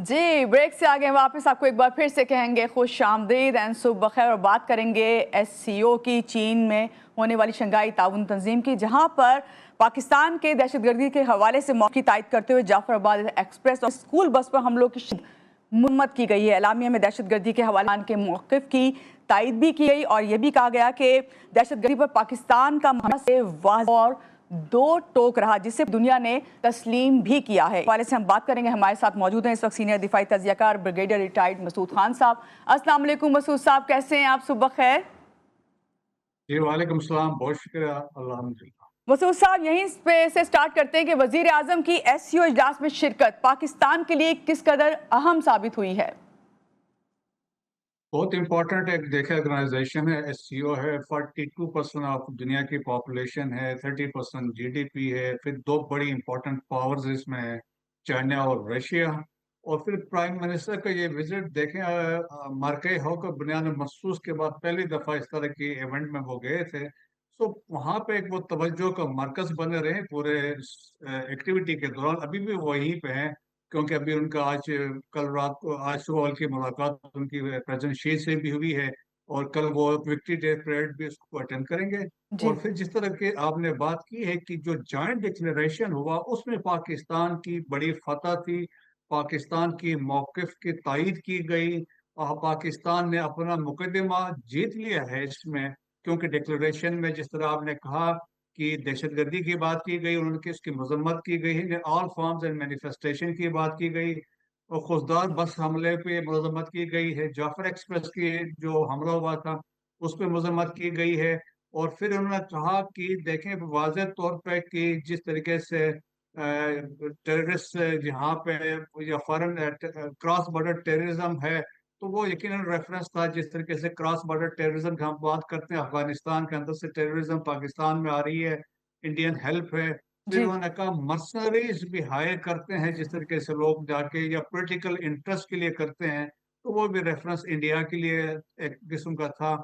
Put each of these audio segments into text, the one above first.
जी, break से आगे वापस आपको एक बार फिर से कहेंगे खुश आमदीद एंड सुबह बखैर। और बात करेंगे एससीओ की, चीन में होने वाली शंघाई ताउन तंजीम की, जहां पर पाकिस्तान के दहशतगर्दी के हवाले से मौके की तायद करते हुए जाफराबाद एक्सप्रेस और स्कूल बस पर हमलों की मुरम्मत की गई है। एलामिया में दहशतगर्दी के हवाले के मौक़िफ़ की तायद भी की गई और यह भी कहा गया कि दहशतगर्दी पर पाकिस्तान का हमला से वाज़ेह और दो टोक रहा, जिसे दुनिया ने तस्लीम भी किया है। इस हवाले से हम बात करेंगे। हमारे साथ मौजूद हैं इस वक्त सीनियर दिफाई तजियाकार ब्रिगेडियर रिटायर्ड मसूद खान साहब। अस्सलाम वालेकुम मसूद साहब, कैसे हैं आप? सुबह खैर। जी वालेकुम सलाम, बहुत शुक्रिया। अल्हम्दुलिल्लाह। मसूद साहब, यहीं पे से स्टार्ट करते हैं कि वजीर आजम की एससीओ इजलास में शिरकत पाकिस्तान के लिए किस कदर अहम साबित हुई है? बहुत इंपॉर्टेंट एक देखे ऑर्गेनाइजेशन है, एससीओ है। 42% ऑफ दुनिया की पॉपुलेशन है, 30% जीडीपी है। फिर दो बड़ी इंपॉर्टेंट पावर्स इसमें है, चाइना और रशिया। और फिर प्राइम मिनिस्टर का ये विजिट देखें, मार्के हॉक बुनियाद मखसूस के बाद पहली दफा इस तरह की इवेंट में वो गए थे। तो वहाँ पे एक वो तवज्जो का मरकज बने रहे पूरे एक्टिविटी के दौरान, अभी भी वहीं पे हैं। क्योंकि अभी उनका कल रात को, आज सुबह उनकी मुलाकात उनकी प्रेसिडेंट शी से भी हुई है। और कल वो विक्ट्री डे परेड भी उसको अटेंड करेंगे। जी और फिर जिस तरह के आपने बात की है कि जो जॉइंट डिक्लेरेशन हुआ उसमें पाकिस्तान की बड़ी फतह थी, पाकिस्तान की मौकिफ की तायद की गई। और पाकिस्तान ने अपना मुकदमा जीत लिया है इसमें। क्योंकि डिक्लेरेशन में जिस तरह आपने कहा कि दहशतगर्दी की बात की गई, उनकी उसकी मजम्मत की गई है, ऑल फॉर्म्स एंड मैनिफेस्टेशन की बात की गई। और खुददार बस हमले पे मजम्मत की गई है, जाफर एक्सप्रेस की जो हमला हुआ था उस पर मजम्मत की गई है। और फिर उन्होंने कहा कि देखें वाज़ेह तौर पे कि जिस तरीके से टेररिस्ट जहाँ पे या फॉरेन क्रॉस बॉर्डर टेररिज्म है, तो वो यकीनन रेफरेंस था जिस तरीके से क्रॉस बॉर्डर टेररिज्म की हम बात करते हैं, अफगानिस्तान के अंदर से टेररिज्म पाकिस्तान में आ रही है, इंडियन हेल्प है। फिर जी उन्होंने कहा मर्सनरीज भी हायर करते हैं जिस तरीके से लोग जाके या पॉलिटिकल इंटरेस्ट के लिए करते हैं, तो वो भी रेफरेंस इंडिया के लिए एक किस्म का था।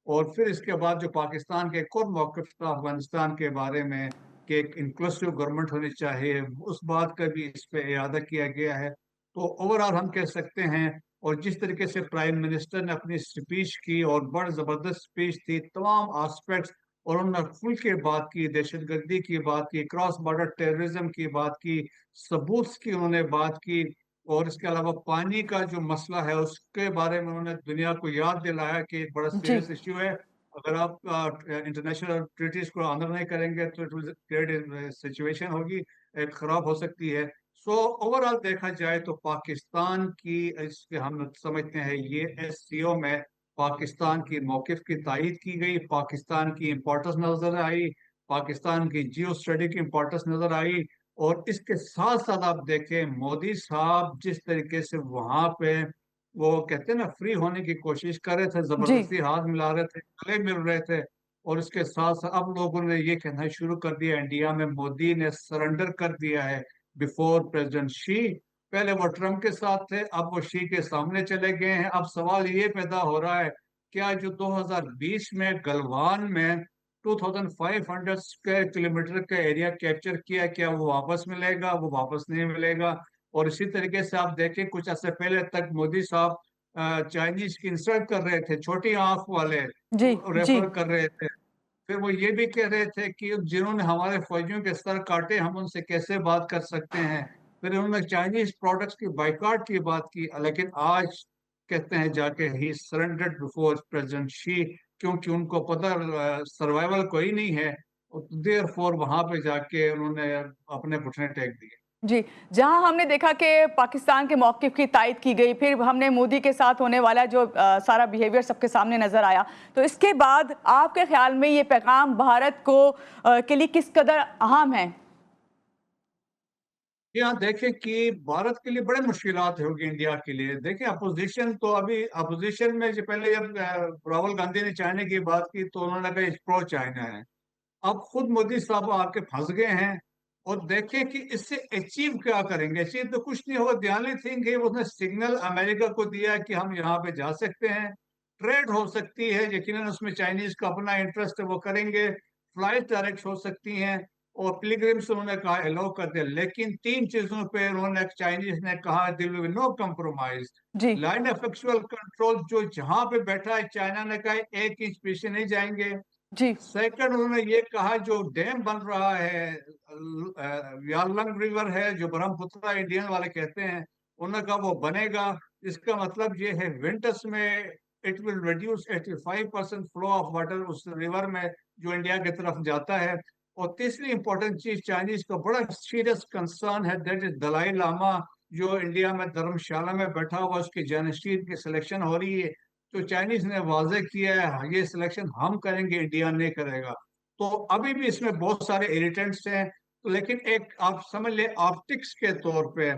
और फिर इसके बाद जो पाकिस्तान के एक और मौक़िफ़ था अफगानिस्तान के बारे में कि एक इंक्लूसिव गवर्नमेंट होनी चाहिए, उस बात का भी इस पे इरादा किया गया है। तो ओवरऑल हम कह सकते हैं। और जिस तरीके से प्राइम मिनिस्टर ने अपनी स्पीच की और बड़ जबरदस्त स्पीच थी, तमाम आस्पेक्ट्स, और उन्होंने खुल के बात की, दहशतगर्दी की बात की, क्रॉस बॉर्डर टेररिज्म की बात की, सबूत की उन्होंने बात की। और इसके अलावा पानी का जो मसला है उसके बारे में उन्होंने दुनिया को याद दिलाया कि एक बड़ा जी सीरियस इश्यू है। अगर आप इंटरनेशनल ट्रीटीज को ऑनर नहीं करेंगे तो इट विल क्रिएट सिचुएशन होगी, एक खराब हो सकती है। सो ओवरऑल देखा जाए तो पाकिस्तान की, इसके हम समझते हैं ये एससीओ में पाकिस्तान की मौकिफ की तायद की गई, पाकिस्तान की इम्पोर्टेंस नजर आई, पाकिस्तान की जियो स्ट्रेटेजिक इम्पोर्टेंस नजर आई। और इसके साथ साथ आप देखें मोदी साहब जिस तरीके से वहां पे वो कहते हैं ना फ्री होने की कोशिश कर रहे थे, जी जबरदस्ती हाथ मिला रहे थे, गले मिल रहे थे। और इसके साथ साथ अब लोगों ने ये कहना शुरू कर दिया इंडिया में मोदी ने सरेंडर कर दिया है बिफोर प्रेसिडेंट शी। पहले वो ट्रम्प के साथ थे, अब वो शी के सामने चले गए हैं। अब सवाल ये पैदा हो रहा है, क्या जो 2020 में गलवान में 2500 स्क्वायर किलोमीटर का एरिया कैप्चर किया, क्या वो वापस मिलेगा? वो वापस नहीं मिलेगा। और इसी तरीके से आप देखें कुछ अर्से पहले तक मोदी साहब चाइनीज की इंसल्ट कर रहे थे, छोटी आंख वाले जी जी रेफर कर रहे थे। फिर वो ये भी कह रहे थे कि जिन्होंने हमारे फौजियों के सर काटे हम उनसे कैसे बात कर सकते हैं। फिर उन्होंने चाइनीज प्रोडक्ट्स की बाइकआउट की बात की, लेकिन आज कहते हैं जाके ही सरेंडर्ड बिफोर प्रेसिडेंट शी, क्योंकि उनको पता सर्वाइवल कोई नहीं है। देयर फोर वहां पे जाके उन्होंने अपने घुटने टेक दिए। जी, जहां हमने देखा कि पाकिस्तान के मौक़िफ़ की तायद की गई, फिर हमने मोदी के साथ होने वाला जो सारा बिहेवियर सबके सामने नज़र आया, तो इसके बाद आपके ख्याल में ये पैगाम भारत को के लिए किस कदर अहम है? यहाँ देखें कि भारत के लिए बड़े मुश्किलात होगी इंडिया के लिए। देखें अपोजिशन तो अभी अपोजिशन में जो पहले जब राहुल गांधी ने चाइना की बात की तो उन्होंने कहा प्रो चाइना है। अब खुद मोदी साहब आके फंस गए हैं। और देखें कि इससे अचीव क्या करेंगे। अचीव तो कुछ नहीं होगा। द ओनली थिंग है उसने सिग्नल अमेरिका को दिया कि हम यहाँ पे जा सकते हैं, ट्रेड हो सकती है, यकीनन उसमें चाइनीज का अपना इंटरेस्ट है वो करेंगे, फ्लाइट डायरेक्ट हो सकती हैं। और पिलग्रिम्स उन्होंने कहा अलाउ कर दिया, लेकिन तीन चीजों पे उन्होंने, चाइनीज ने कहा दिल विल नो कम्प्रोमाइज। जी। लाइन ऑफ एक्चुअल कंट्रोल जो जहां पे बैठा है, चाइना ने कहा 1 इंच पीछे नहीं जाएंगे। जी। सेकंड, उन्होंने ये कहा जो डैम बन रहा है, यारलंग रिवर है जो ब्रह्मपुत्र इंडियन वाले कहते हैं, उन्होंने कहा वो बनेगा। इसका मतलब ये है विंटर्स में it will reduce 85% flow of water उस रिवर में जो इंडिया की तरफ जाता है। और तीसरी इंपॉर्टेंट चीज, चाइनीज का बड़ा सीरियस कंसर्न है, दैट इज दलाई लामा, जो इंडिया में धर्मशाला में बैठा हुआ, उसकी जनशीर की सिलेक्शन हो रही है। तो चाइनीज ने वाजे किया है ये सिलेक्शन हम करेंगे, इंडिया नहीं करेगा। तो अभी भी इसमें बहुत सारे इरिटेंट्स हैं। तो लेकिन एक आप समझ ले, ऑप्टिक्स के तौर पे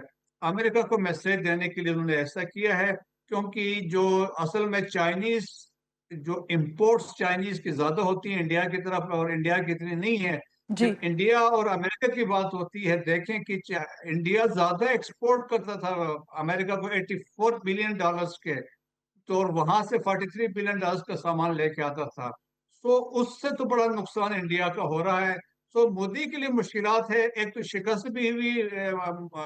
अमेरिका को मैसेज देने के लिए उन्होंने ऐसा किया है, क्योंकि जो असल में चाइनीज, जो इंपोर्ट्स चाइनीज की ज्यादा होती है इंडिया की तरफ और इंडिया की इतनी नहीं है। जी। जब इंडिया और अमेरिका की बात होती है, देखें कि इंडिया ज्यादा एक्सपोर्ट करता था अमेरिका को 84 बिलियन डॉलर्स के, तो और वहां से 43 बिलियन डॉलर्स का सामान लेके आता था। सो उससे तो बड़ा नुकसान इंडिया का हो रहा है। सो मोदी के लिए मुश्किलात है, एक तो शिकस्त भी हुई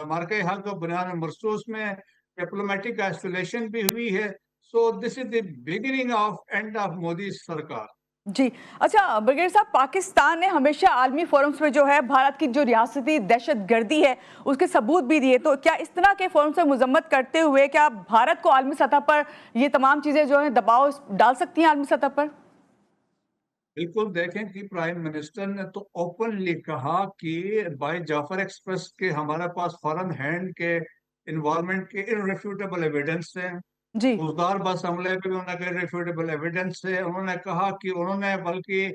मार्के हक और बुनियाद मरसूस में, डिप्लोमेटिक आइसोलेशन भी हुई है। So this is the beginning of end of Modi सरकार। जी। अच्छा ब्रिगेडियर साहब, पाकिस्तान ने हमेशा आलमी फोरम्स में जो है भारत की जो रियासती दहशतगर्दी है उसके सबूत भी दिए, तो क्या इस तरह के फोरम से मजम्मत करते हुए क्या भारत को आलमी सतह पर ये तमाम चीजें जो है दबाव डाल सकती हैं आलमी सतह पर? बिल्कुल, देखें कि प्राइम मिनिस्टर ने तो ओपनली कहा कि भाई जाफर एक्सप्रेस के हमारे पास फॉरेन हैंड के इन्वॉल्वमेंट के इररिफ्यूटेबल एविडेंस है। जी। उजदार बस हमले पे भी उन्होंने इररिफ्यूटेबल एविडेंस है। उन्होंने कहा कि उन्होंने बल्कि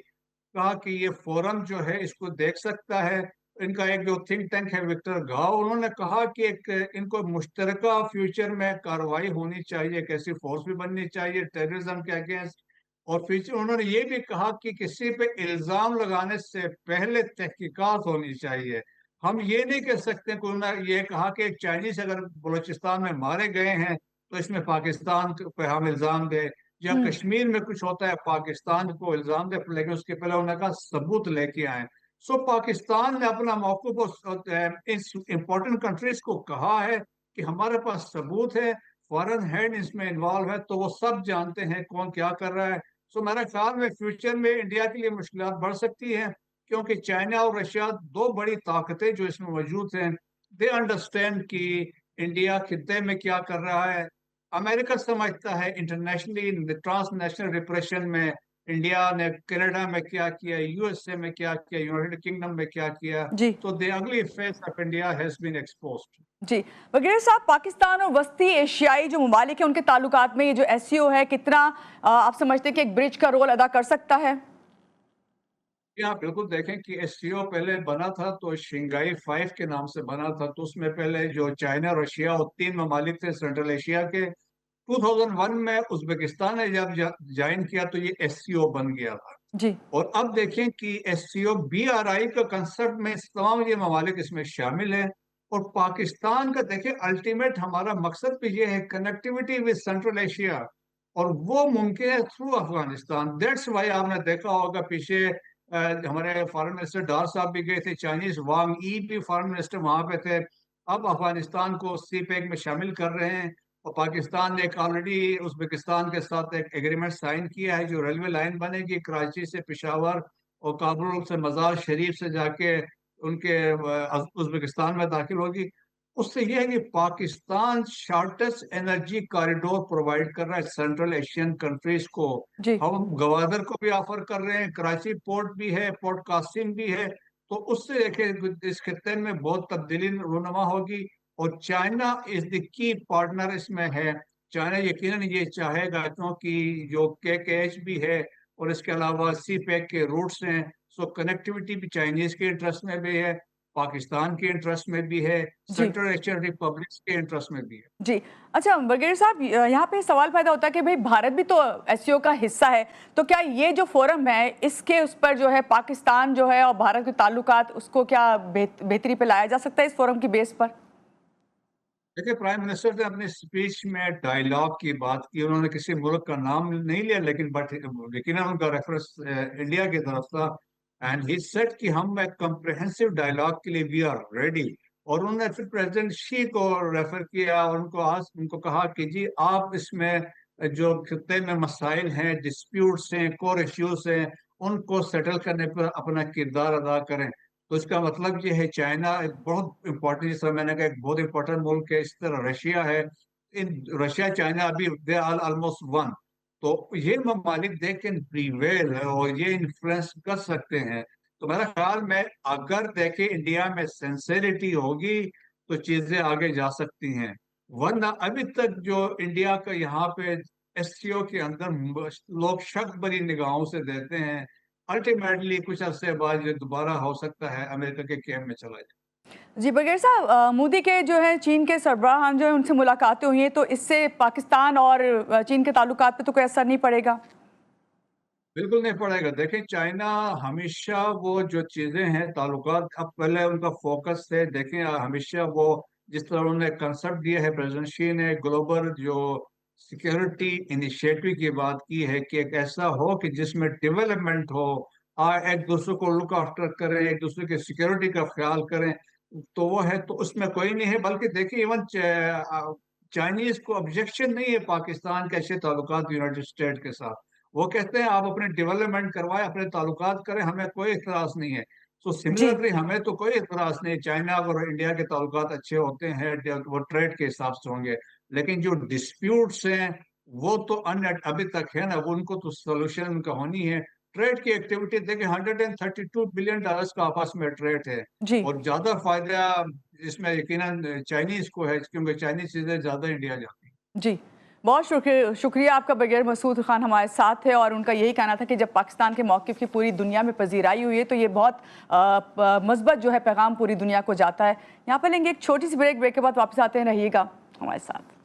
कहा कि ये फोरम जो है इसको देख सकता है। इनका एक जो थिंक टैंक है विक्टर गांव, उन्होंने कहा कि एक इनको मुश्तरका फ्यूचर में कार्रवाई होनी चाहिए, एक ऐसी फोर्स भी बननी चाहिए टेररिज्म के अगेंस्ट। और फ्यूचर उन्होंने ये भी कहा कि किसी पे इल्जाम लगाने से पहले तहकीकात होनी चाहिए। हम ये नहीं कह सकते कि उन्होंने ये कहा कि एक चाइनीज अगर बलूचिस्तान में मारे गए हैं तो इसमें पाकिस्तान पे हम इल्जाम दे, या हम्म। कश्मीर में कुछ होता है पाकिस्तान को इल्जाम दे, लेकिन उसके पहले उन्होंने कहा सबूत लेके आए। सो पाकिस्तान ने अपना मौक़िफ़ इस इंपॉर्टेंट कंट्रीज को कहा है कि हमारे पास सबूत है, फॉरेन हेड इसमें इन्वॉल्व है, तो वो सब जानते हैं कौन क्या कर रहा है। सो मेरे ख्याल में फ्यूचर में इंडिया के लिए मुश्किलात बढ़ सकती हैं, क्योंकि चाइना और रशिया दो बड़ी ताकतें जो इसमें मौजूद हैं। दे अंडरस्टैंड कि इंडिया खित्ते में क्या कर रहा है। अमेरिका समझता है इंटरनेशनली ट्रांसनेशनल रिप्रेशन में इंडिया ने कनाडा में क्या किया, यूएसए में क्या किया, यूनाइटेड किंगडम में क्या किया। जी। तो the ugly face of India has been exposed. जी। वगैरह साहब, पाकिस्तान और वस्ती एशियाई जो ममालिक हैं उनके ताल्लुकात में ये जो एससीओ है कितना आप समझते हैं कि एक ब्रिज का रोल अदा कर सकता है? जी हाँ, बिल्कुल, देखें कि एससीओ पहले बना था तो शिंगाई 5 के नाम से बना था। तो उसमें पहले जो चाइना, रशिया और 3 ममालिक थे सेंट्रल एशिया के। 2001 में उज्बेकिस्तान ने जब ज्वाइन किया तो ये एससीओ बन गया था। जी। और अब देखें कि एससीओ बीआरआई का कंसेप्ट में तमाम ये ममालिक इसमें शामिल है। और पाकिस्तान का देखें अल्टीमेट हमारा मकसद भी ये है कनेक्टिविटी विद सेंट्रल एशिया, और वो मुमकिन है थ्रू अफगानिस्तान। दैट्स वाई आपने देखा होगा पीछे हमारे फॉरेन मिनिस्टर डार साहब भी गए थे, चाइनीज वांग ई भी फॉरेन मिनिस्टर वहां पे थे। अब अफगानिस्तान को सीपेक में शामिल कर रहे हैं। और पाकिस्तान ने एक ऑलरेडी उज्बेकिस्तान के साथ एक एग्रीमेंट साइन किया है, जो रेलवे लाइन बनेगी कराची से पेशावर और काबुल से मजार शरीफ से जाके उनके उज्बेकिस्तान में दाखिल होगी। उससे यह है कि Pakistan shortest energy corridor provide कर रहा है सेंट्रल एशियन कंट्रीज को। जी। हम गवादर को भी ऑफर कर रहे हैं, कराची पोर्ट भी है, पोर्ट कासिम भी है। तो उससे देखिए इस खित्ते में बहुत तब्दीली रूनुमा होगी। और China is the key partner इसमें है। चाइना यकीनन ये चाहेगा, क्योंकि जो के भी है और इसके अलावा सी पैक के रूट्स हैं। सो कनेक्टिविटी भी चाइनीज के इंटरेस्ट में भी है, पाकिस्तान के इंटरेस्ट में भी है, जी। सेंट्रल एशियन रिपब्लिक्स के इंटरेस्ट में भी है। जी। अच्छा वगैरह साहब, यहाँ पे सवाल पैदा होता है कि भाई भारत भी तो एससीओ का हिस्सा है, तो क्या ये जो फोरम है इसके उस पर जो है पाकिस्तान जो है और भारत के ताल्लुकात उसको क्या बेहतरी पे लाया जा सकता है इस फोरम की बेस पर? देखिए, प्राइम मिनिस्टर ने अपनी स्पीच में डायलॉग की बात की। उन्होंने किसी मुल्क का नाम नहीं लिया, लेकिन बट लेकिन उनका रेफरेंस इंडिया की तरफ था। एंड ही सेड कि हम एक कम्प्रहेंसिव डायलॉग के लिए वी आर रेडी। और उन्होंने फिर प्रेसिडेंट शी को रेफर किया और उनको कहा कि जी आप इसमें जो खित्ते में मसाइल हैं, डिस्प्यूट्स हैं, कोर इश्यूज हैं, उनको सेटल करने पर अपना किरदार अदा करें। तो इसका मतलब ये है चाइना एक बहुत इंपॉर्टेंट, जैसा मैंने कहा, एक बहुत इंपॉर्टेंट मुल्क है। इस तरह रशिया है, इन रशिया चाइना अभी दे आर ऑलमोस्ट वन। तो ये ममालिक दे कैन प्रीवेल और ये इन्फ्लुएंस कर सकते हैं। तो मेरा ख्याल में अगर देखे इंडिया में सिंसेरिटी होगी तो चीजें आगे जा सकती हैं। वरना अभी तक जो इंडिया का यहाँ पे एससीओ के अंदर लोग शक भरी निगाहों से देते हैं, अल्टीमेटली कुछ अरसे बाद ये दोबारा हो सकता है अमेरिका के कैम्प में चला जाए। जी बगैर साहब, मोदी के जो है चीन के सरबराहान जो है उनसे मुलाकातें हुई हैं, तो इससे पाकिस्तान और चीन के ताल्लुकात पे तो कोई असर नहीं पड़ेगा? बिल्कुल नहीं पड़ेगा। देखिए चाइना हमेशा वो जो चीजें हैं ताल्लुकात, अब पहले उनका फोकस है, देखें हमेशा वो जिस तरह उन्होंने कंसेप्ट दिया है, प्रेसिडेंट शी ने ग्लोबल जो सिक्योरिटी इनिशिएटिव की बात की है कि एक ऐसा हो कि जिसमें डेवलपमेंट हो, एक दूसरे को लुक आफ्टर करें, एक दूसरे की सिक्योरिटी का ख्याल करें। तो वो है, तो उसमें कोई नहीं है। बल्कि देखिए इवन चाइनीज को ऑब्जेक्शन नहीं है पाकिस्तान के अच्छे ताल्लुकात यूनाइटेड स्टेट के साथ। वो कहते हैं आप अपने डेवलपमेंट करवाएं, अपने ताल्लुकात करें, हमें कोई इतराज नहीं है। सो जी सिमिलरली हमें तो कोई इतराज नहीं, चाइना और इंडिया के ताल्लुकात अच्छे होते हैं, वो ट्रेड के हिसाब से होंगे। लेकिन जो डिस्प्यूट्स हैं वो तो अन अभी तक है ना, वो उनको तो सोल्यूशन उनका होनी है। ट्रेड की एक्टिविटी देखिए, $132 बिलियन का आपस में ट्रेड है। जी और ज्यादा फायदा इसमें यकीनन चाइनीज को है, क्योंकि चाइनीज चीजें ज्यादा इंडिया जाती हैं। जी, बहुत शुक्रिया आपका। बगैर मसूद खान हमारे साथ है और उनका यही कहना था कि जब पाकिस्तान के मौक़िफ़ की पूरी दुनिया में पजीराई हुई है तो ये बहुत मस्बत जो है पैगाम पूरी दुनिया को जाता है। यहाँ पर लेंगे एक छोटी सी ब्रेक के बाद वापस आते हैं, रहिएगा हमारे साथ।